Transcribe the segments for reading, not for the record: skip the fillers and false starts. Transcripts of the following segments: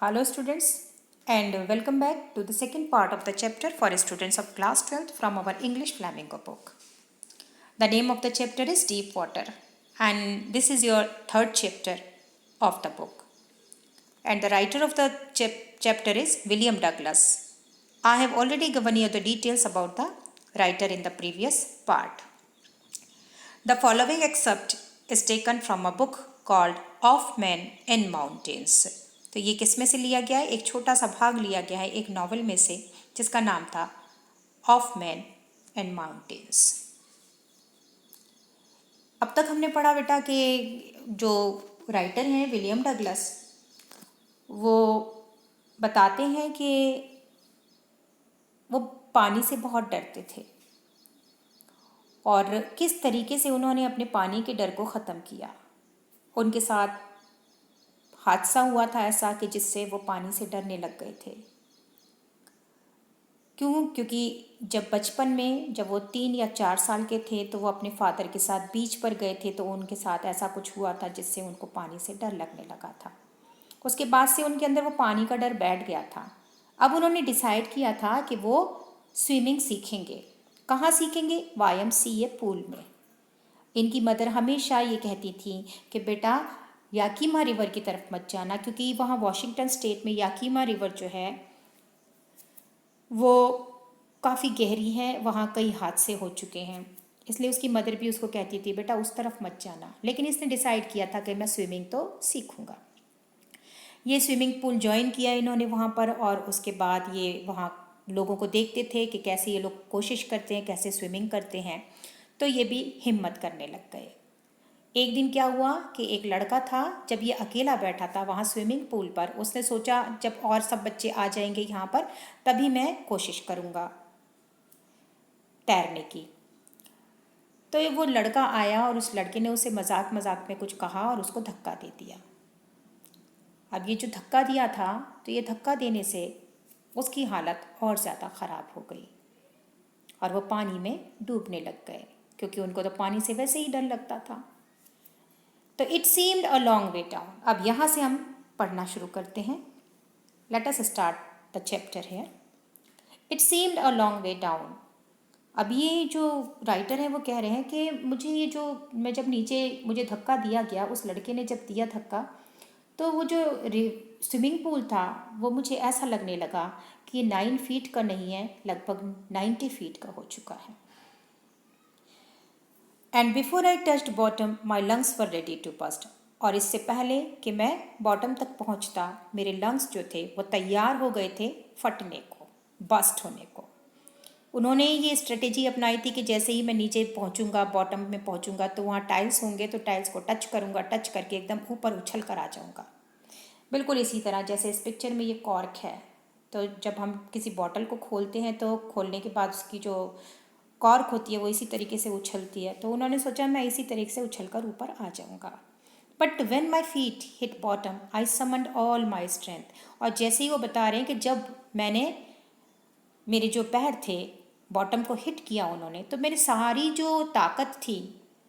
Hello students and welcome back to the second part of the chapter for students of class 12th from our English Flamingo book. The name of the chapter is Deep Water and this is your third chapter of the book. And the writer of the chapter is William Douglas. I have already given you the details about the writer in the previous part. The following excerpt is taken from a book called Of Men and Mountains. तो ये किस में से लिया गया है? एक छोटा सा भाग लिया गया है एक नॉवल में से जिसका नाम था ऑफ मैन एंड माउंटेन्स। अब तक हमने पढ़ा बेटा कि जो राइटर हैं विलियम डगलस वो बताते हैं कि वो पानी से बहुत डरते थे और किस तरीके से उन्होंने अपने पानी के डर को ख़त्म किया। उनके साथ हादसा हुआ था ऐसा कि जिससे वो पानी से डरने लग गए थे। क्योंकि जब बचपन में जब वो 3 या 4 साल के थे तो वो अपने फादर के साथ बीच पर गए थे, तो उनके साथ ऐसा कुछ हुआ था जिससे उनको पानी से डर लगने लगा था। उसके बाद से उनके अंदर वो पानी का डर बैठ गया था। अब उन्होंने डिसाइड किया था कि वो स्विमिंग सीखेंगे। कहाँ सीखेंगे? YMCA पूल में। इनकी मदर हमेशा ये कहती थी कि बेटा याकीमा रिवर की तरफ मत जाना, क्योंकि वहाँ वॉशिंगटन स्टेट में याकीमा रिवर जो है वो काफ़ी गहरी है, वहाँ कई हादसे हो चुके हैं, इसलिए उसकी मदर भी उसको कहती थी बेटा उस तरफ मत जाना। लेकिन इसने डिसाइड किया था कि मैं स्विमिंग तो सीखूँगा। ये स्विमिंग पूल ज्वाइन किया इन्होंने वहाँ पर, और उसके बाद ये वहाँ लोगों को देखते थे कि कैसे ये लोग कोशिश करते हैं, कैसे स्विमिंग करते हैं, तो ये भी हिम्मत करने लग गए। एक दिन क्या हुआ कि एक लड़का था, जब ये अकेला बैठा था वहाँ स्विमिंग पूल पर, उसने सोचा जब और सब बच्चे आ जाएंगे यहाँ पर तभी मैं कोशिश करूँगा तैरने की। तो ये वो लड़का आया और उस लड़के ने उसे मजाक मजाक में कुछ कहा और उसको धक्का दे दिया। अब ये जो धक्का दिया था तो ये धक्का देने से उसकी हालत और ज़्यादा ख़राब हो गई और वो पानी में डूबने लग गए, क्योंकि उनको तो पानी से वैसे ही डर लगता था। तो it seemed a long way down. अब यहाँ से हम पढ़ना शुरू करते हैं। Let us start the chapter here. It seemed a long way down. अब ये जो राइटर है वो कह रहे हैं कि मुझे ये जो मैं जब नीचे मुझे धक्का दिया गया, उस लड़के ने जब दिया धक्का, तो वो जो स्विमिंग पूल था वो मुझे ऐसा लगने लगा कि 9 फीट का नहीं है, लगभग 90 फीट का हो चुका है। And before I touched bottom my lungs were ready to burst. और इससे पहले कि मैं बॉटम तक पहुंचता मेरे लंग्स जो थे वो तैयार हो गए थे फटने को, बस्ट होने को। उन्होंने ये स्ट्रेटेजी अपनाई थी कि जैसे ही मैं नीचे पहुंचूंगा, बॉटम में पहुंचूंगा, तो वहाँ टाइल्स होंगे तो टाइल्स को टच करूंगा, टच करके एकदम ऊपर उछल कर आ जाऊंगा। बिल्कुल इसी तरह जैसे इस पिक्चर में ये कॉर्क है, तो जब हम किसी बॉटल को खोलते हैं तो खोलने के बाद उसकी जो कॉर्क होती है वो इसी तरीके से उछलती है। तो उन्होंने सोचा मैं इसी तरीके से उछलकर ऊपर आ जाऊंगा। But when my feet hit bottom I summoned all my strength. और जैसे ही वो बता रहे हैं कि जब मैंने मेरे जो पैर थे बॉटम को हिट किया उन्होंने, तो मेरी सारी जो ताकत थी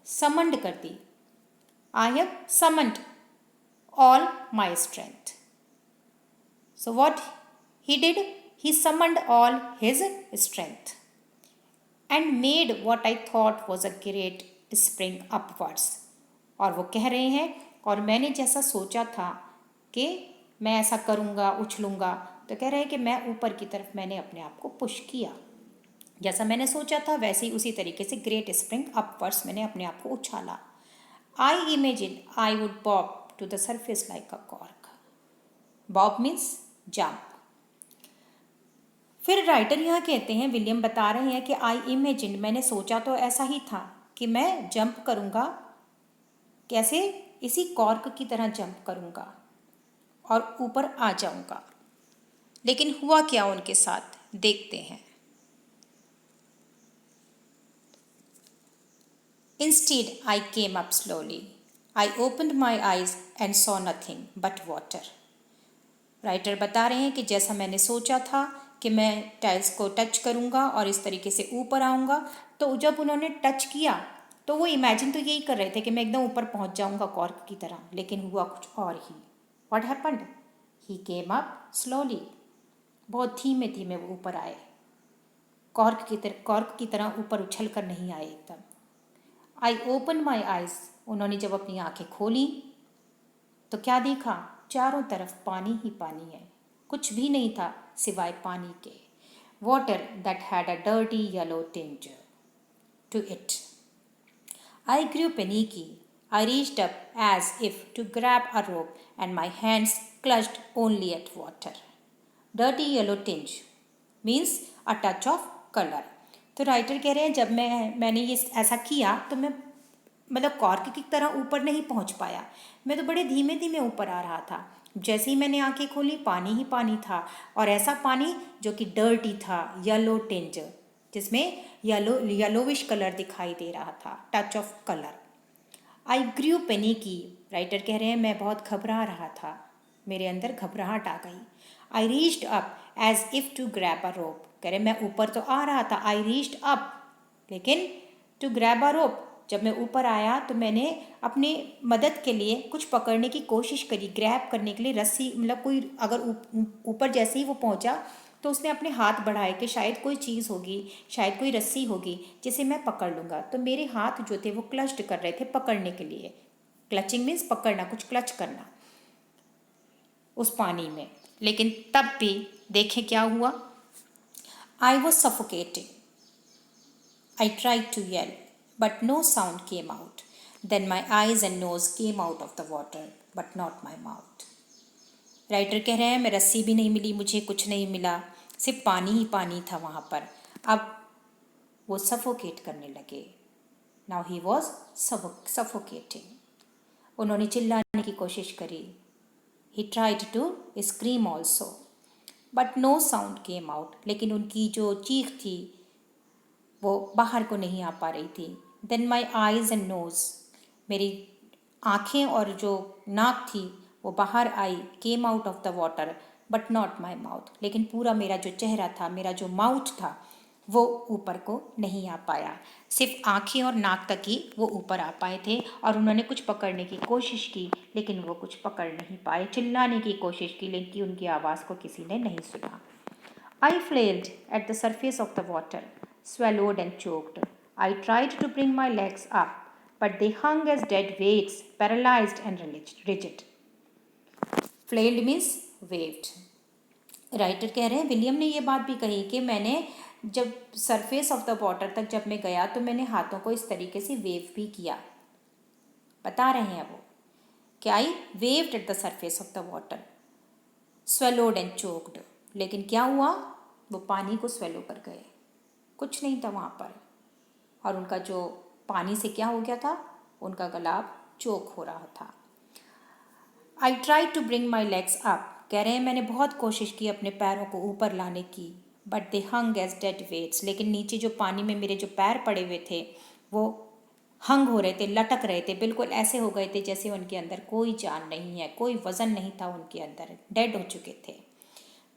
समंड कर दी। I have summoned all my strength. So what he did, he summoned all his strength and made what I thought was a great spring upwards। और वो कह रहे हैं और मैंने जैसा सोचा था कि मैं ऐसा करूँगा, उछलूँगा, तो कह रहे हैं कि मैं ऊपर की तरफ मैंने अपने आप को पुश किया। जैसा मैंने सोचा था वैसे ही उसी तरीके से ग्रेट स्प्रिंग अपवर्ड्स मैंने अपने आप को उछाला। I imagine I would bob to the surface like a cork. Bob means jump. फिर राइटर यहाँ कहते हैं, विलियम बता रहे हैं कि आई इमेजिन, मैंने सोचा तो ऐसा ही था कि मैं जंप करूँगा, कैसे? इसी कॉर्क की तरह जंप करूँगा और ऊपर आ जाऊँगा। लेकिन हुआ क्या उनके साथ, देखते हैं। Instead I came up slowly, I opened my eyes and saw nothing but water. Writer बता रहे हैं कि जैसा मैंने सोचा था कि मैं टाइल्स को टच करूँगा और इस तरीके से ऊपर आऊँगा, तो जब उन्होंने टच किया तो वो इमेजिन तो यही कर रहे थे कि मैं एकदम ऊपर पहुँच जाऊँगा कॉर्क की तरह, लेकिन हुआ कुछ और ही। What happened? He came up slowly, बहुत धीमे धीमे वो ऊपर आए, कॉर्क की तरह ऊपर उछल कर नहीं आए एकदम। आई ओपन माई आइज, उन्होंने जब अपनी आंखें खोली तो क्या देखा, चारों तरफ पानी ही पानी है, कुछ भी नहीं था सिवाय पानी के। Water that had a dirty yellow tinge to it. I grew panicky. I reached up as if to grab a rope and my hands clutched only at water. Dirty yellow tinge means a touch of color. तो writer कह रहे हैं जब मैंने ये ऐसा किया तो मैं मतलब कॉर्क की तरह ऊपर नहीं पहुंच पाया, मैं तो बड़े धीमे धीमे ऊपर आ रहा था। जैसे ही मैंने आंखें खोली पानी ही पानी था, और ऐसा पानी जो कि डर्टी था, येलो टिंज, जिसमें येलोविश कलर दिखाई दे रहा था, touch of colour. I grew panicky, writer कह रहे हैं मैं बहुत घबरा रहा था, मेरे अंदर घबराहट आ गई। I reached up as if to grab a rope, कह रहे मैं ऊपर तो आ रहा था, आई रीच्ड अप, लेकिन टू ग्रैब अ रोप, जब मैं ऊपर आया तो मैंने अपनी मदद के लिए कुछ पकड़ने की कोशिश करी, ग्रैब करने के लिए रस्सी, मतलब कोई अगर ऊपर जैसे ही वो पहुंचा तो उसने अपने हाथ बढ़ाए कि शायद कोई चीज़ होगी, शायद कोई रस्सी होगी जिसे मैं पकड़ लूँगा। तो मेरे हाथ जो थे वो क्लच्ड कर रहे थे पकड़ने के लिए। क्लचिंग मीन्स पकड़ना, कुछ क्लच करना उस पानी में। लेकिन तब भी देखें क्या हुआ, I was suffocating. I tried to yell, but no sound came out. Then my eyes and nose came out of the water, but not my mouth. Writer कह रहे हैं मैं रस्सी भी नहीं मिली, मुझे कुछ नहीं मिला, सिर्फ पानी ही पानी था वहाँ पर। अब वो सफोकेट करने लगे। Now he was suffocating. उन्होंने चिल्लाने की कोशिश करी। He tried to scream also, but no sound came out, लेकिन उनकी जो चीख थी वो बाहर को नहीं आ पा रही थी। Then my eyes and nose, मेरी आँखें और जो नाक थी वो बाहर आई, came out of the water but not my mouth, लेकिन पूरा मेरा जो चेहरा था, मेरा जो माउथ था वो ऊपर को नहीं आ पाया, सिर्फ आँखें और नाक तक ही वो ऊपर आ पाए थे। और उन्होंने कुछ पकड़ने की कोशिश की लेकिन वो कुछ पकड़ नहीं पाए, चिल्लाने की कोशिश की लेकिन उनकी आवाज़ को किसी ने नहीं सुना। I flailed at the surface of the water, swallowed and choked. I tried to bring my legs up, but they hung as dead weights, paralyzed and rigid. Flailed means waved. Writer कह रहे हैं William ने ये बात भी कही कि मैंने जब सरफेस ऑफ द वाटर तक जब मैं गया तो मैंने हाथों को इस तरीके से वेव भी किया। बता रहे हैं वो कि I waved at the surface of the water, swallowed and choked, लेकिन क्या हुआ, वो पानी को स्वेलो कर गए, कुछ नहीं था वहाँ पर। और उनका जो पानी से क्या हो गया था, उनका गला चोक हो रहा था। I try to bring my legs up, कह रहे हैं मैंने बहुत कोशिश की अपने पैरों को ऊपर लाने की, but they hung as dead weights, लेकिन नीचे जो पानी में मेरे जो पैर पड़े हुए थे वो हंग हो रहे थे, लटक रहे थे, बिल्कुल ऐसे हो गए थे जैसे उनके अंदर कोई जान नहीं है, कोई वज़न नहीं था उनके अंदर, डेड हो चुके थे,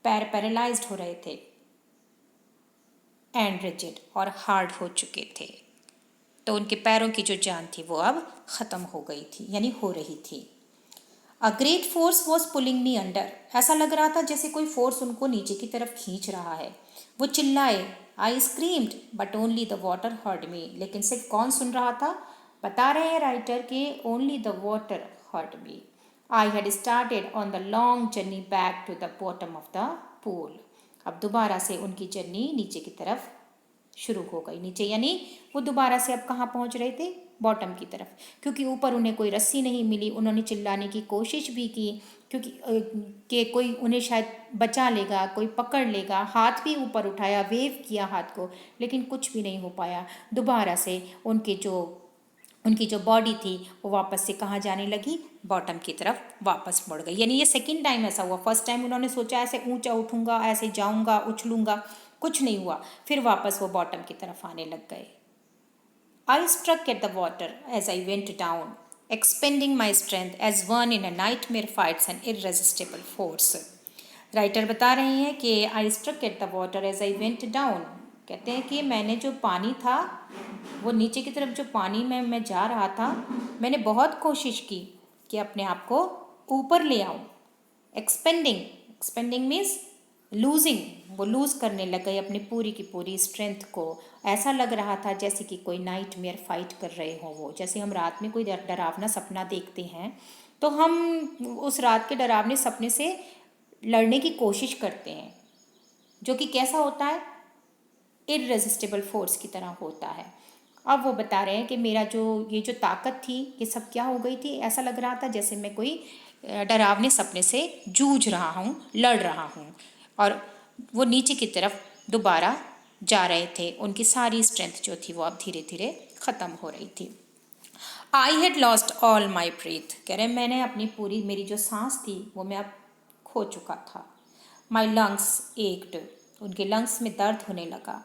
पैर पैरालाइज्ड हो रहे थे एंड रिजिड, और हार्ड हो चुके थे। तो उनके पैरों की जो जान थी वो अब ख़त्म हो गई थी, यानी हो रही थी। A great force was pulling me under, ऐसा लग रहा था जैसे कोई फोर्स उनको नीचे की तरफ खींच रहा है। वो चिल्लाए, I screamed but only the water heard me, लेकिन सिर्फ कौन सुन रहा था, बता रहे हैं राइटर के only the water heard me. I had started on the long journey back to the bottom of the pool, अब दोबारा से उनकी जर्नी नीचे की तरफ शुरू हो गई। नीचे यानी वो दोबारा से अब कहाँ पहुँच रहे थे, बॉटम की तरफ, क्योंकि ऊपर उन्हें कोई रस्सी नहीं मिली। उन्होंने चिल्लाने की कोशिश भी की क्योंकि कि कोई उन्हें शायद बचा लेगा, कोई पकड़ लेगा, हाथ भी ऊपर उठाया, वेव किया हाथ को, लेकिन कुछ भी नहीं हो पाया। दोबारा से उनकी जो बॉडी थी वो वापस से कहाँ जाने लगी, बॉटम की तरफ वापस मुड़ गई। यानी ये सेकंड टाइम ऐसा हुआ। फर्स्ट टाइम उन्होंने सोचा ऐसे ऊंचा उठूंगा, ऐसे जाऊंगा, उछलूंगा, कुछ नहीं हुआ, फिर वापस वो बॉटम की तरफ आने लग गए। I struck at the water as I went down, expending my strength as one in a nightmare fights an irresistible force. Writer बता रहे हैं कि I struck at the water as I went down, कहते हैं कि मैंने जो पानी था वो नीचे की तरफ जो पानी में मैं जा रहा था, मैंने बहुत कोशिश की कि अपने आप को ऊपर ले आऊं, एक्सपेंडिंग मीन्स लूजिंग, वो लूज़ करने लग गए अपनी पूरी की पूरी स्ट्रेंथ को। ऐसा लग रहा था जैसे कि कोई नाइटमेयर फाइट कर रहे हो वो। जैसे हम रात में कोई डरावना सपना देखते हैं तो हम उस रात के डरावने सपने से लड़ने की कोशिश करते हैं, जो कि कैसा होता है, इररेजिस्टिबल फोर्स की तरह होता है। अब वो बता रहे हैं कि मेरा ये जो ताकत थी ये सब क्या हो गई थी, ऐसा लग रहा था जैसे मैं कोई डरावने सपने से जूझ रहा हूँ, लड़ रहा हूँ। और वो नीचे की तरफ दोबारा जा रहे थे। उनकी सारी स्ट्रेंथ जो थी वो अब धीरे धीरे ख़त्म हो रही थी। I had lost all my breath, कह रहे मैंने अपनी पूरी मेरी जो सांस थी वो मैं अब खो चुका था। माई लंग्स एक्ड, उनके लंग्स में दर्द होने लगा।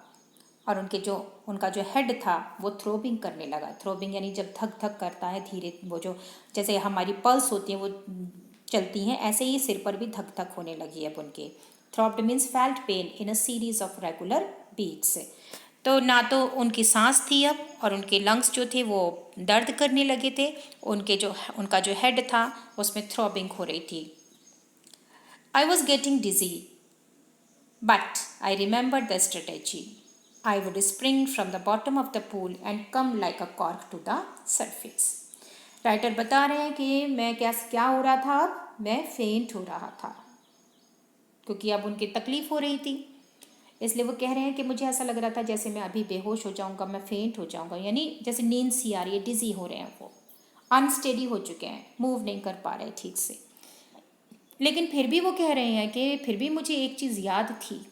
और उनका जो हेड था वो थ्रोबिंग करने लगा। थ्रोबिंग यानी जब धक धक करता है धीरे, वो जो जैसे हमारी पल्स होती है वो चलती हैं, ऐसे ही सिर पर भी धक धक होने लगी अब उनके। Throbbed means felt pain in a series of regular beats. तो ना तो उनकी सांस थी अब, और उनके लंग्स जो थे वो दर्द करने लगे थे। उनका जो हेड था उसमें थ्रॉबिंग हो रही थी। I was getting dizzy but I remember the strategy. I would spring from the bottom of the pool and come like a cork to the surface. Writer बता रहे हैं कि मैं क्या हो रहा था, अब मैं फेंट हो रहा था क्योंकि अब उनकी तकलीफ हो रही थी। इसलिए वो कह रहे हैं कि मुझे ऐसा लग रहा था जैसे मैं अभी बेहोश हो जाऊंगा, मैं फेंट हो जाऊंगा, यानी जैसे नींद सी आ रही है, डिजी हो रहे हैं, वो अनस्टेडी हो चुके हैं, मूव नहीं कर पा रहे ठीक से। लेकिन फिर भी वो कह रहे हैं कि फिर भी मुझे एक चीज़ याद थी,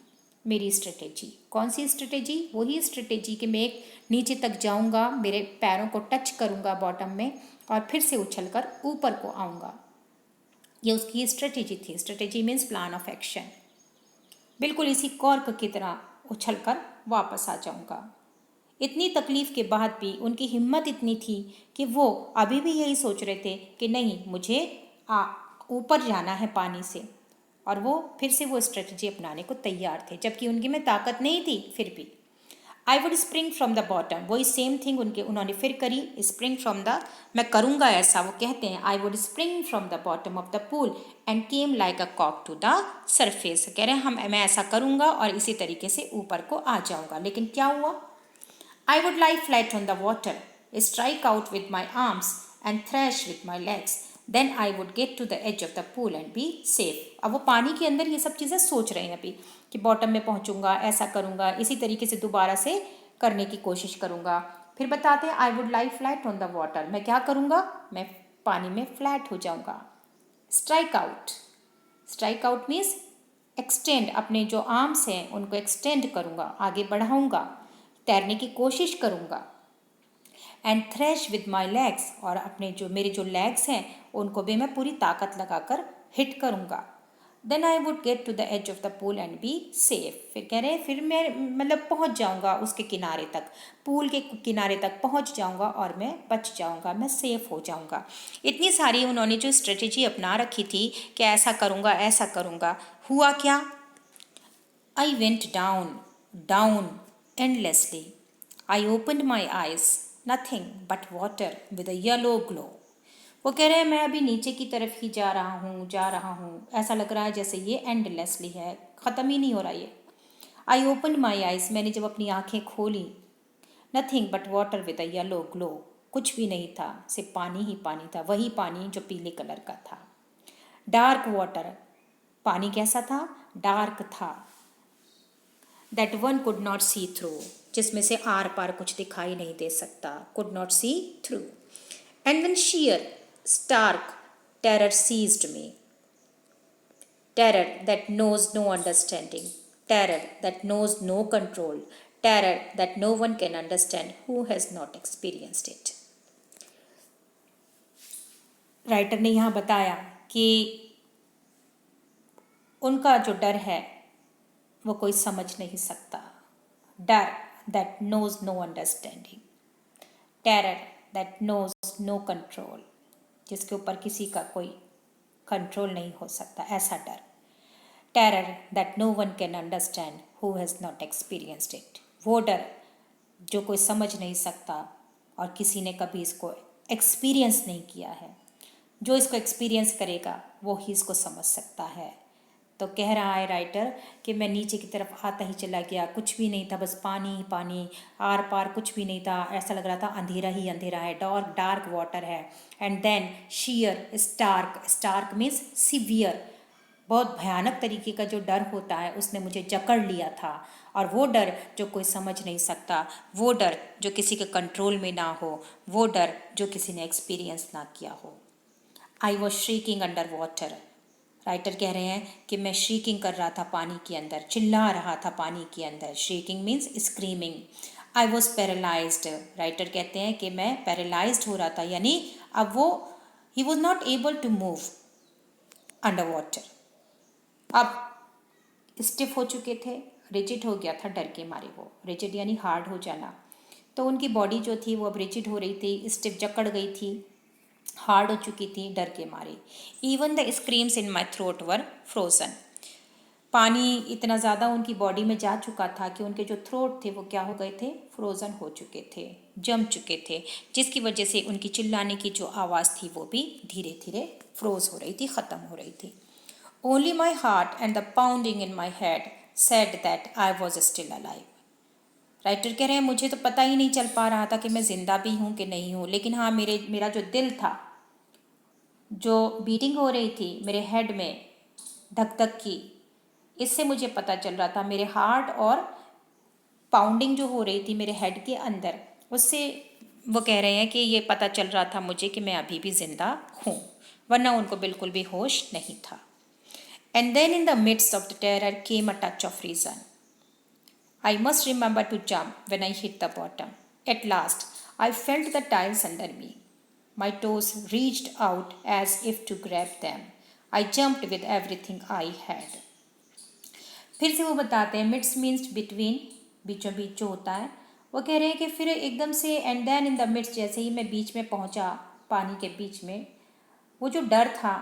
मेरी स्ट्रेटेजी। कौन सी स्ट्रेटेजी? वही स्ट्रेटेजी कि मैं एक नीचे तक जाऊंगा, मेरे पैरों को टच करूंगा बॉटम में, और फिर से उछलकर ऊपर को आऊंगा। ये उसकी स्ट्रेटेजी थी। Strategy means plan of action. बिल्कुल इसी कॉर्क की तरह उछलकर वापस आ जाऊंगा। इतनी तकलीफ के बाद भी उनकी हिम्मत इतनी थी कि वो अभी भी यही सोच रहे थे कि नहीं, मुझे ऊपर जाना है पानी से, और वो फिर से वो स्ट्रेटजी अपनाने को तैयार थे, जबकि उनकी में ताकत नहीं थी। फिर भी आई would spring from the bottom, वही सेम थिंग उन्होंने फिर करी। स्प्रिंग फ्रॉम द, मैं करूँगा ऐसा, वो कहते हैं I would spring from the bottom of the pool and came like a कॉक टू द सरफेस। कह रहे हैं मैं ऐसा करूँगा और इसी तरीके से ऊपर को आ जाऊँगा। लेकिन क्या हुआ? I would lie flat on the water, strike out with my arms and thrash with my legs. Then I would get to the edge of the pool and be safe. अब वो पानी के अंदर ये सब चीज़ें सोच रहे हैं अभी कि बॉटम में पहुंचूंगा, ऐसा करूंगा, इसी तरीके से दोबारा से करने की कोशिश करूंगा। फिर बताते हैं I would lie flat on the water, मैं क्या करूंगा? मैं पानी में फ्लैट हो जाऊंगा। स्ट्राइक आउट मीन्स एक्सटेंड, अपने जो आर्म्स हैं उनको एक्सटेंड करूंगा, आगे बढ़ाऊंगा, तैरने की कोशिश करूंगा। And thrash with my legs, और अपने मेरे जो लेग्स हैं उनको भी मैं पूरी ताकत लगाकर हिट करूंगा। Then I would get to the edge of the pool and be safe. फिर कह रहे हैं फिर मैं मतलब पहुंच जाऊंगा उसके किनारे तक, पूल के किनारे तक पहुंच जाऊंगा और मैं बच जाऊंगा, मैं सेफ हो जाऊंगा। इतनी सारी उन्होंने जो स्ट्रेटेजी अपना रखी थी कि ऐसा करूंगा, ऐसा करूंगा। हुआ क्या? आई went down endlessly. I opened my eyes, nothing but water with a yellow glow. वो कह रहे हैं मैं अभी नीचे की तरफ ही जा रहा हूँ, ऐसा लग रहा है जैसे ये एंडलेसली है, ख़त्म ही नहीं हो रहा ये। आई ओपन माई आइज, मैंने जब अपनी आंखें खोली, nothing but water with a yellow glow, कुछ भी नहीं था, सिर्फ पानी ही पानी था, वही पानी जो पीले कलर का था। डार्क वाटर, पानी कैसा था? डार्क था। That one could not see through, जिसमें से आर पार कुछ दिखाई नहीं दे सकता, could not see through. And then sheer stark terror seized me, terror that knows no understanding, terror that knows no control, terror that no one can understand who has not experienced it. Writer ने यहाँ बताया कि उनका जो डर है वो कोई समझ नहीं सकता। डर that knows no understanding, terror that knows no control, जिसके ऊपर किसी का कोई कंट्रोल नहीं हो सकता, ऐसा डर। Terror that no one can understand who has not experienced it, वो डर जो कोई समझ नहीं सकता और किसी ने कभी इसको एक्सपीरियंस नहीं किया है। जो इसको एक्सपीरियंस करेगा वो ही इसको समझ सकता है। तो कह रहा है राइटर कि मैं नीचे की तरफ आता ही चला गया, कुछ भी नहीं था, बस पानी ही पानी, आर पार कुछ भी नहीं था, ऐसा लग रहा था अंधेरा ही अंधेरा है, डार्क डार्क वाटर है। And then sheer stark, stark means severe, बहुत भयानक तरीके का जो डर होता है उसने मुझे जकड़ लिया था। और वो डर जो कोई समझ नहीं सकता, वो डर जो किसी के कंट्रोल में ना हो, वो डर जो किसी ने एक्सपीरियंस ना किया हो। I was shrieking under water, writer कह रहे हैं कि मैं श्रीकिंग कर रहा था पानी के अंदर, चिल्ला रहा था पानी के अंदर। Shrieking means screaming. I was paralysed, writer कहते हैं कि मैं पैरालाइज्ड हो रहा था, यानी अब वो he was not able to move underwater. अब स्टिफ हो चुके थे, रिजिड हो गया था डर के मारे, वो रिजिड यानी हार्ड हो जाना। तो उनकी बॉडी जो थी वो अब रिजिड हो रही थी, स्टिफ जकड़ गई थी, हार्ड हो चुकी थी डर के मारे। Even the screams in my throat were frozen, पानी इतना ज़्यादा उनकी बॉडी में जा चुका था कि उनके जो थ्रोट थे वो क्या हो गए थे, फ्रोज़न हो चुके थे, जम चुके थे, जिसकी वजह से उनकी चिल्लाने की जो आवाज़ थी वो भी धीरे धीरे फ्रोज हो रही थी, ख़त्म हो रही थी। Only my heart and the pounding in my head said that I was still alive, writer कह रहे हैं मुझे तो पता ही नहीं चल पा रहा था कि मैं ज़िंदा भी हूँ कि नहीं हूँ, लेकिन हाँ मेरा जो दिल था, जो बीटिंग हो रही थी मेरे हेड में धक धक की, इससे मुझे पता चल रहा था, मेरे हार्ट और पाउंडिंग जो हो रही थी मेरे हेड के अंदर, उससे वो कह रहे हैं कि ये पता चल रहा था मुझे कि मैं अभी भी ज़िंदा हूँ, वरना उनको बिल्कुल भी होश नहीं था। And then in the midst of the terror came a touch of reason, I must remember to jump when I hit the bottom, at last I felt the tiles under me, my toes reached out as if to grab them, I jumped with everything I had. फिर से वो बताते हैं, midst means between, बीचों बीच जो होता है, वो कह रहे हैं कि फिर एकदम से and then in the midst, जैसे ही मैं बीच में पहुंचा, पानी के बीच में, वो जो डर था,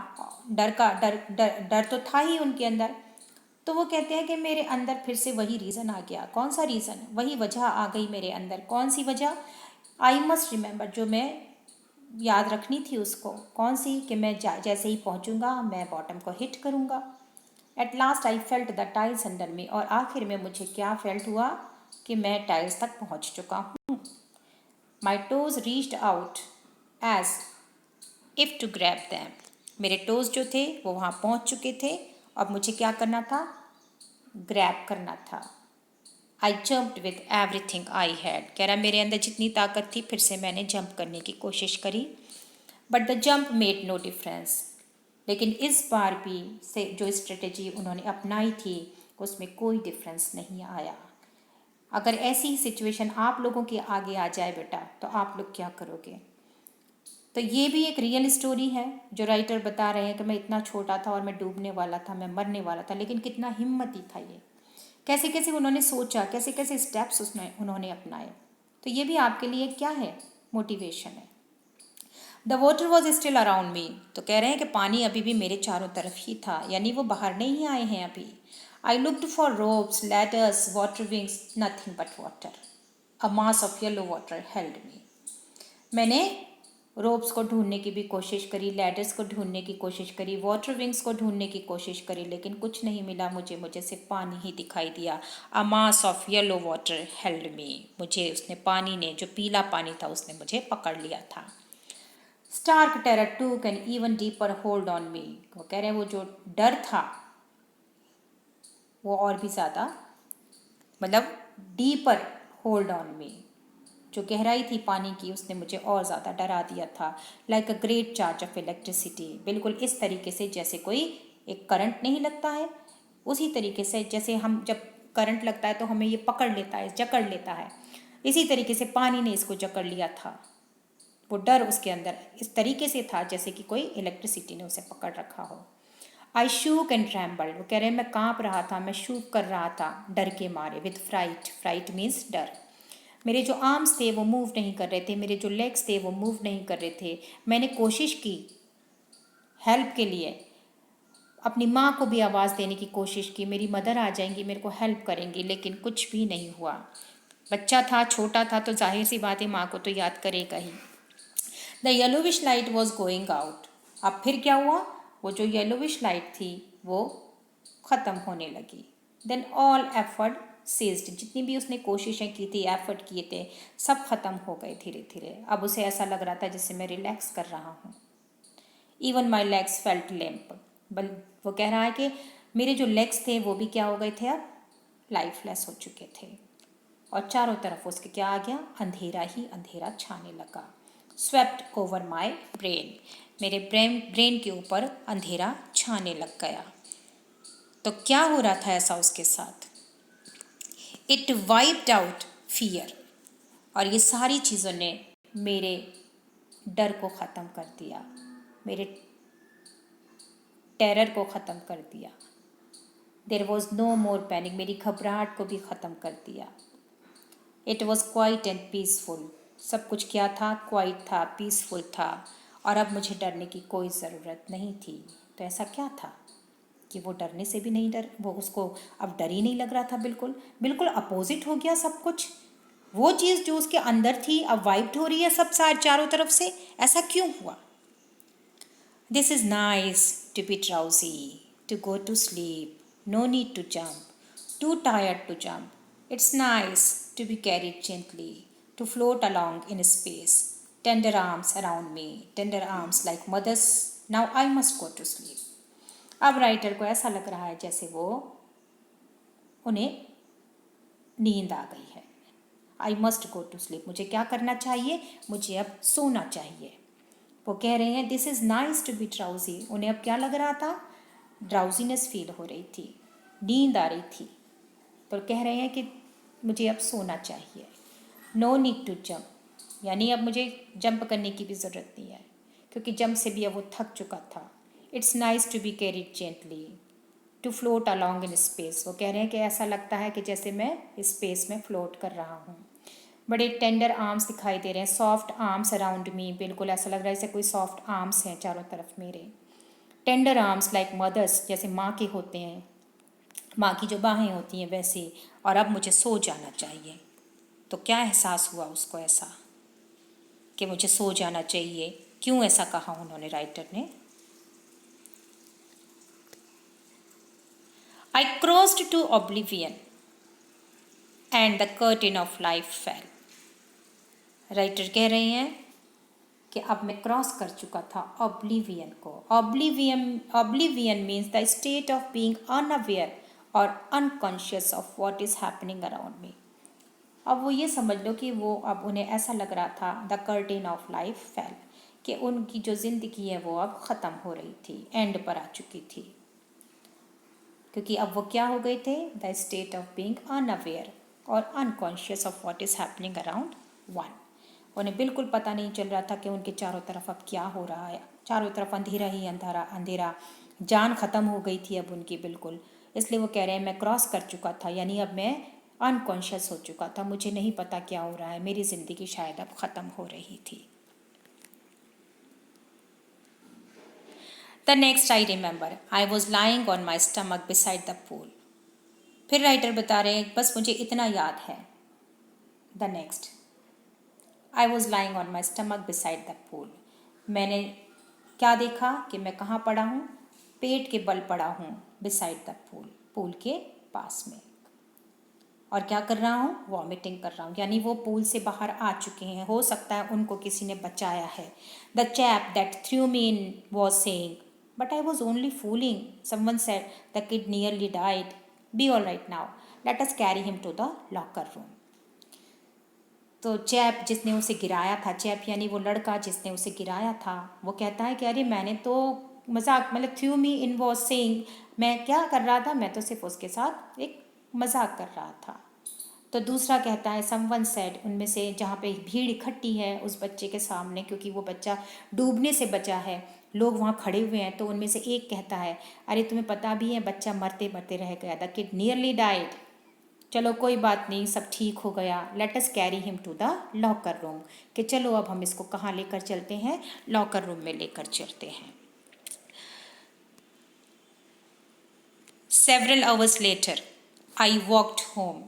डर का डर डर डर तो था ही उनके अंदर, तो वो कहते हैं कि मेरे अंदर फिर से वही रीज़न आ गया। कौन सा रीज़न? वही वजह आ गई मेरे अंदर। कौन सी वजह? आई मस्ट रिमेंबर, जो मैं याद रखनी थी उसको, कौन सी, कि मैं जैसे ही पहुंचूंगा मैं बॉटम को हिट करूंगा। Eight last I felt the tiles under मी, और आखिर में मुझे क्या फेल्ट हुआ कि मैं टाइल्स तक पहुंच चुका हूँ। My toes reached out as if to grab them, मेरे टोज जो थे वो वहाँ पहुँच चुके थे, अब मुझे क्या करना था, ग्रैब करना था। आई jumped with everything I had, कह रहा मेरे अंदर जितनी ताकत थी फिर से मैंने जंप करने की कोशिश करी, but the jump made no difference, लेकिन इस बार भी से जो स्ट्रेटजी उन्होंने अपनाई थी उसमें कोई डिफरेंस नहीं आया। अगर ऐसी ही सिचुएशन आप लोगों के आगे आ जाए बेटा, तो आप लोग क्या करोगे? तो ये भी एक रियल स्टोरी है जो राइटर बता रहे हैं कि मैं इतना छोटा था और मैं डूबने वाला था, मैं मरने वाला था, लेकिन कितना हिम्मती था ये, कैसे कैसे उन्होंने सोचा, कैसे कैसे स्टेप्स उसने उन्होंने अपनाए। तो ये भी आपके लिए क्या है, मोटिवेशन है। The water was still around me, तो कह रहे हैं कि पानी अभी भी मेरे चारों तरफ ही था, यानी वो बाहर नहीं आए हैं अभी। I looked for ropes, ladders, water wings, nothing but water, a mass of yellow water held मी, मैंने रोप्स को ढूंढने की भी कोशिश करी, लैडर्स को ढूंढने की कोशिश करी, वाटर विंग्स को ढूंढने की कोशिश करी, लेकिन कुछ नहीं मिला मुझे सिर्फ पानी ही दिखाई दिया। A mass of yellow water held me, मुझे उसने, पानी ने, जो पीला पानी था उसने मुझे पकड़ लिया था। Stark terror took an even deeper hold on me, वो कह रहे हैं वो जो डर था वो और भी ज़्यादा, मतलब डीपर होल्ड ऑन मी, जो गहराई थी पानी की उसने मुझे और ज़्यादा डरा दिया था। Like a great charge of electricity, बिल्कुल इस तरीके से जैसे कोई एक करंट नहीं लगता है, उसी तरीके से जैसे हम जब करंट लगता है तो हमें ये पकड़ लेता है, जकड़ लेता है, इसी तरीके से पानी ने इसको जकड़ लिया था। वो डर उसके अंदर इस तरीके से था जैसे कि कोई इलेक्ट्रिसिटी ने उसे पकड़ रखा हो। आई शूक एंड ट्रैम्बल्ड, वो कह रहे हैं मैं काँप रहा था, मैं शूक कर रहा था डर के मारे, विद फ्राइट, फ्राइट मीन्स डर। मेरे जो आर्म्स थे वो मूव नहीं कर रहे थे, मेरे जो लेग्स थे वो मूव नहीं कर रहे थे। मैंने कोशिश की हेल्प के लिए, अपनी माँ को भी आवाज़ देने की कोशिश की, मेरी मदर आ जाएंगी, मेरे को हेल्प करेंगी, लेकिन कुछ भी नहीं हुआ। बच्चा था, छोटा था, तो जाहिर सी बात है माँ को तो याद करेगा ही। The yellowish light was going out, अब फिर क्या हुआ, वो जो येलोविश लाइट थी वो ख़त्म होने लगी। देन ऑल एफर्ट सीज्ड, जितनी भी उसने कोशिशें की थी, एफर्ट किए थे, सब ख़त्म हो गए धीरे धीरे। अब उसे ऐसा लग रहा था जैसे मैं रिलैक्स कर रहा हूँ। Even my legs felt lamp, बल वो कह रहा है कि मेरे जो लेग्स थे वो भी क्या हो गए थे, अब लाइफलेस हो चुके थे। और चारों तरफ उसके क्या आ गया, अंधेरा ही अंधेरा छाने लगा। स्वेप्ट ओवर माई ब्रेन, मेरे ब्रेन के ऊपर अंधेरा छाने लग गया। तो क्या हो रहा था ऐसा उसके साथ, इट वाइप्ड आउट फियर, और ये सारी चीज़ों ने मेरे डर को ख़त्म कर दिया, मेरे टेरर को ख़त्म कर दिया। There was no more panic, मेरी घबराहट को भी ख़त्म कर दिया। It was quiet and peaceful, सब कुछ क्या था, क्वाइट था, पीसफुल था, और अब मुझे डरने की कोई ज़रूरत नहीं थी। तो ऐसा क्या था कि वो डरने से भी नहीं डर, वो उसको अब डर ही नहीं लग रहा था, बिल्कुल बिल्कुल अपोजिट हो गया सब कुछ। वो चीज़ जो उसके अंदर थी अब वाइप्ड हो रही है सब चारों तरफ से। ऐसा क्यों हुआ? This is nice to be drowsy, to go to sleep, no need to jump, too tired to jump. It's nice to be carried gently, to float along in space. Tender arms around me, tender arms like mother's. Now I must go to sleep. अब writer को ऐसा लग रहा है जैसे वो उन्हें नींद आ गई है। I must go to sleep, मुझे क्या करना चाहिए, मुझे अब सोना चाहिए। वो कह रहे हैं this is nice to be drowsy, उन्हें अब क्या लग रहा था, ड्राउजीनेस फील हो रही थी, नींद आ रही थी। तो कह रहे हैं कि मुझे अब सोना चाहिए। नो नीड टू जंप, यानी अब मुझे जंप करने की भी ज़रूरत नहीं है, क्योंकि जंप से भी अब वो थक चुका था। It's nice to be carried gently, to float along in space, वो कह रहे हैं कि ऐसा लगता है कि जैसे मैं स्पेस में फ्लोट कर रहा हूँ। बड़े टेंडर आर्म्स दिखाई दे रहे हैं, सॉफ्ट आर्म्स अराउंड मी, बिल्कुल ऐसा लग रहा है जैसे कोई सॉफ्ट आर्म्स हैं चारों तरफ मेरे। टेंडर आर्म्स लाइक मदर्स, जैसे माँ के होते हैं, माँ की जो बाहें होती हैं वैसे। और अब मुझे सो जाना चाहिए। तो क्या एहसास हुआ उसको ऐसा कि मुझे सो जाना चाहिए, क्यों ऐसा कहा उन्होंने, राइटर ने? I crossed to oblivion and the curtain of life fell. Writer कह रहे हैं कि अब मैं क्रॉस कर चुका था ऑब्लिवियन को। Oblivion means the state of being unaware और unconscious of what is happening around me. अब वो ये समझ लो कि वो अब उन्हें ऐसा लग रहा था the curtain of life fail, कि उनकी जो ज़िंदगी है वो अब ख़त्म हो रही थी, एंड पर आ चुकी थी, क्योंकि अब वो क्या हो गए थे, the state of being unaware और unconscious of what is happening around one. उन्हें बिल्कुल पता नहीं चल रहा था कि उनके चारों तरफ अब क्या हो रहा है, चारों तरफ अंधेरा ही अंधेरा अंधेरा, जान ख़त्म हो गई थी अब उनकी बिल्कुल। इसलिए वो कह रहे हैं मैं क्रॉस कर चुका था, यानी अब मैं अनकॉन्शियस हो चुका था, मुझे नहीं पता क्या हो रहा है, मेरी ज़िंदगी शायद अब ख़त्म हो रही थी। The next I remember I was lying on my stomach beside the pool. फिर राइटर बता रहे हैं बस मुझे इतना याद है, the next I was lying on my stomach beside the pool. मैंने क्या देखा कि मैं कहाँ पड़ा हूँ, पेट के बल पड़ा हूँ, बिसाइड द पूल, पूल के पास में। और क्या कर रहा हूँ, वॉमिटिंग कर रहा हूँ, यानी वो पूल से बाहर आ चुके हैं, हो सकता है उनको किसी ने बचाया है। The chap that threw me in was saying but I was only fooling, someone said the kid nearly died, be all right now, let us carry him to the locker room. तो chap जिसने उसे गिराया था, chap यानी वो लड़का जिसने उसे गिराया था, वो कहता है कि अरे मैंने तो मजाक, मतलब through me in was saying, मैं क्या कर रहा था, मैं तो सिर्फ उसके साथ एक मजाक कर रहा था। तो दूसरा कहता है समवन सेड, उनमें से जहाँ पे भीड़ इकट्ठी है उस बच्चे के सामने, क्योंकि वो बच्चा डूबने से बचा है, लोग वहाँ खड़े हुए हैं, तो उनमें से एक कहता है अरे तुम्हें पता भी है बच्चा मरते मरते रह गया, द किड नियरली डाइड, चलो कोई बात नहीं, सब ठीक हो गया, let us carry him to the locker room, कि चलो अब हम इसको कहाँ लेकर चलते हैं, लॉकर रूम में लेकर चलते हैं। Several hours later, I walked home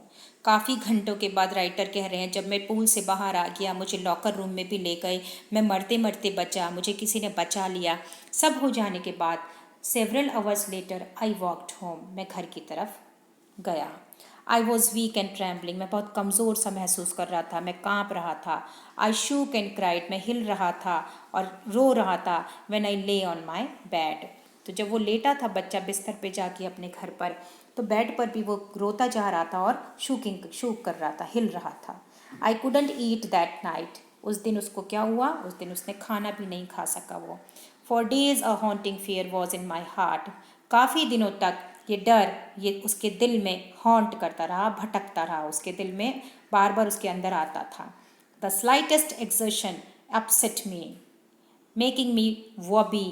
काफ़ी घंटों के बाद राइटर कह रहे हैं, जब मैं पूल से बाहर आ गया, मुझे लॉकर रूम में भी ले गए, मैं मरते मरते बचा, मुझे किसी ने बचा लिया। सब हो जाने के बाद several hours later I walked home, मैं घर की तरफ गया। I was weak and trembling, मैं बहुत कमज़ोर सा महसूस कर रहा था, मैं काँप रहा था। आई शूक एंड क्राइड, मैं हिल रहा था और रो रहा था। व्हेन आई ले ऑन माई बेड, तो जब वो लेटा था बच्चा बिस्तर पे जाके अपने घर पर, तो बेड पर भी वो रोता जा रहा था और शूक कर रहा था, हिल रहा था। I couldn't eat that night, उस दिन उसको क्या हुआ, उस दिन उसने खाना भी नहीं खा सका वो। For days a haunting fear was in my heart, काफ़ी दिनों तक ये डर ये उसके दिल में हॉन्ट करता रहा, भटकता रहा, उसके दिल में बार बार उसके अंदर आता था। The slightest exertion upset me, making me wobbly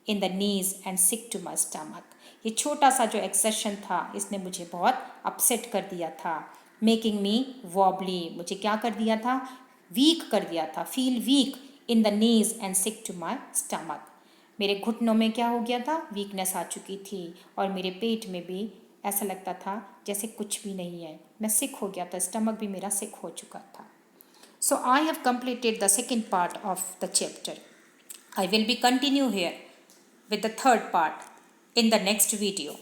in the knees and sick to my stomach, ये छोटा सा जो एक्सर्शन था इसने मुझे बहुत अपसेट कर दिया था। मेकिंग मी वॉबली, मुझे क्या कर दिया था, वीक कर दिया था, feel weak in the knees and sick to my stomach, मेरे घुटनों में क्या हो गया था, वीकनेस आ चुकी थी और मेरे पेट में भी ऐसा लगता था जैसे कुछ भी नहीं है, मैं सिक हो गया था, स्टमक भी मेरा सिक हो चुका था। So I have completed the second part of the chapter. I will be continue here with the third part in the next video.